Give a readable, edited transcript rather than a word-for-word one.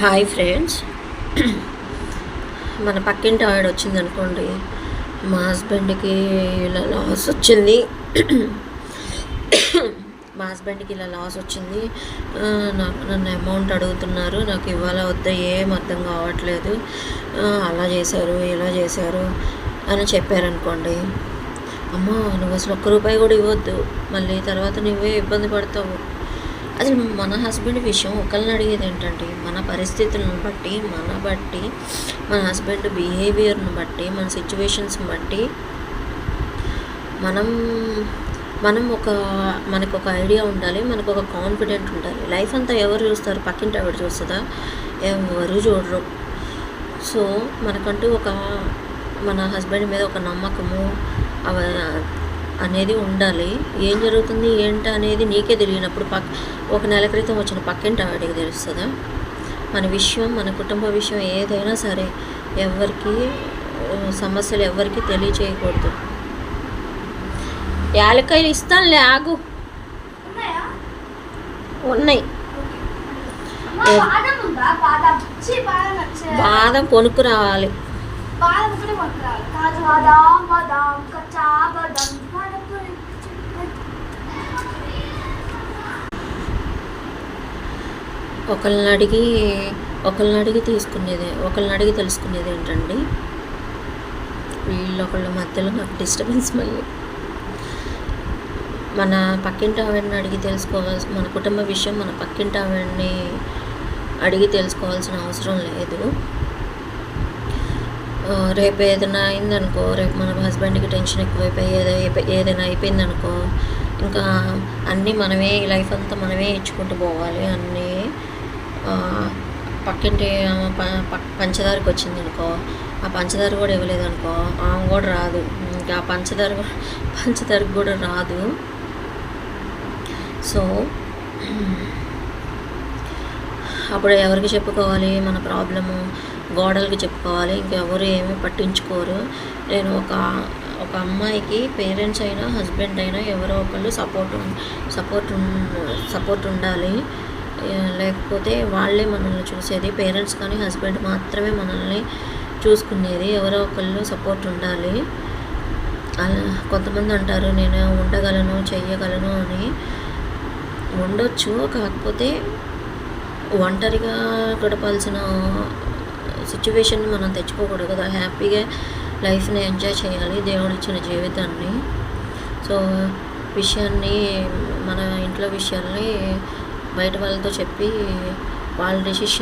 Hi friends, మన పక్కింటి ఆవిడ వచ్చిందనుకోండి. మా హస్బెండ్కి ఇలా లాస్ వచ్చింది నన్ను అమౌంట్ అడుగుతున్నారు. నాకు ఇవ్వాలా వద్దా ఏం అర్థం కావట్లేదు. అలా చేశారు ఇలా చేశారు అని చెప్పారనుకోండి. అమ్మా, నువ్వు అసలు ₹1 కూడా ఇవ్వద్దు, మళ్ళీ తర్వాత నువ్వే ఇబ్బంది పడతావు. అసలు మన హస్బెండ్ విషయం ఒకరిని అడిగేది ఏంటంటే, మన పరిస్థితులను బట్టి మన హస్బెండ్ బిహేవియర్ని బట్టి, మన సిచ్యువేషన్స్ని బట్టి మనం మనకు ఒక ఐడియా ఉండాలి, మనకు ఒక కాన్ఫిడెంట్ ఉండాలి. లైఫ్ అంతా ఎవరు చూస్తారు? పక్కింటి ఆవిడ చూస్తుందా? ఎవరు చూడరు. సో మనకంటూ మన హస్బెండ్ మీద ఒక నమ్మకము అనేది ఉండాలి. ఏం జరుగుతుంది ఏంటి అనేది నీకే తెలియనప్పుడు ఒక నెల క్రితం వచ్చిన పక్కింటి ఆవిడకి తెలుస్తుందా? మన కుటుంబ విషయం ఏదైనా సరే సమస్యలు ఎవరికి తెలియచేయకూడదు. యాలకాయలు ఇస్తానులే, ఆగు. ఉన్నాయి. బాదం కొనుక్కు రావాలి. ఒకళ్ళని అడిగి తెలుసుకునేది ఏంటండి? వీళ్ళొకళ్ళ మధ్యలో నాకు డిస్టర్బెన్స్. మళ్ళీ మన పక్కింటి ఆవిడని అడిగి తెలుసుకోవాల్సి, మన కుటుంబ విషయం మన పక్కింటి ఆవిడని అడిగి తెలుసుకోవాల్సిన అవసరం లేదు. రేపు ఏదైనా అయిందనుకో, రేపు మన హస్బెండ్కి టెన్షన్ ఎక్కువైపోయి ఏదైనా అయిపోయిందనుకో, ఇంకా అన్నీ లైఫ్ అంతా మనమే ఇచ్చుకుంటూ పోవాలి. అన్నీ పక్కింటి పంచదారకు వచ్చిందనుకో, ఆ పంచదార కూడా ఇవ్వలేదనుకో, ఆమె కూడా రాదు. ఇంకా ఆ పంచదారకు కూడా రాదు. సో అప్పుడు ఎవరికి చెప్పుకోవాలి? మన ప్రాబ్లము గోడలకి చెప్పుకోవాలి. ఇంకెవరు ఏమీ పట్టించుకోరు. నేను ఒక అమ్మాయికి పేరెంట్స్ అయినా హస్బెండ్ అయినా ఎవరో ఒకళ్ళు సపోర్ట్ ఉండాలి. లేకపోతే వాళ్ళే మనల్ని చూసేది. పేరెంట్స్ కానీ హస్బెండ్ మాత్రమే మనల్ని చూసుకునేది. ఎవరో ఒకళ్ళు సపోర్ట్ ఉండాలి. అలా కొంతమంది అంటారు, నేను ఉండగలను చెయ్యగలను అని. ఉండొచ్చు, కాకపోతే ఒంటరిగా గడపాల్సిన సిచ్యువేషన్ని మనం తెచ్చుకోకూడదు కదా. హ్యాపీగా లైఫ్ని ఎంజాయ్ చేయాలి, దేవుడు ఇచ్చిన జీవితాన్ని. సో మన ఇంట్లో విషయాల్ని బయట వాళ్ళతో చెప్పి వాళ్ళ డెసిషన్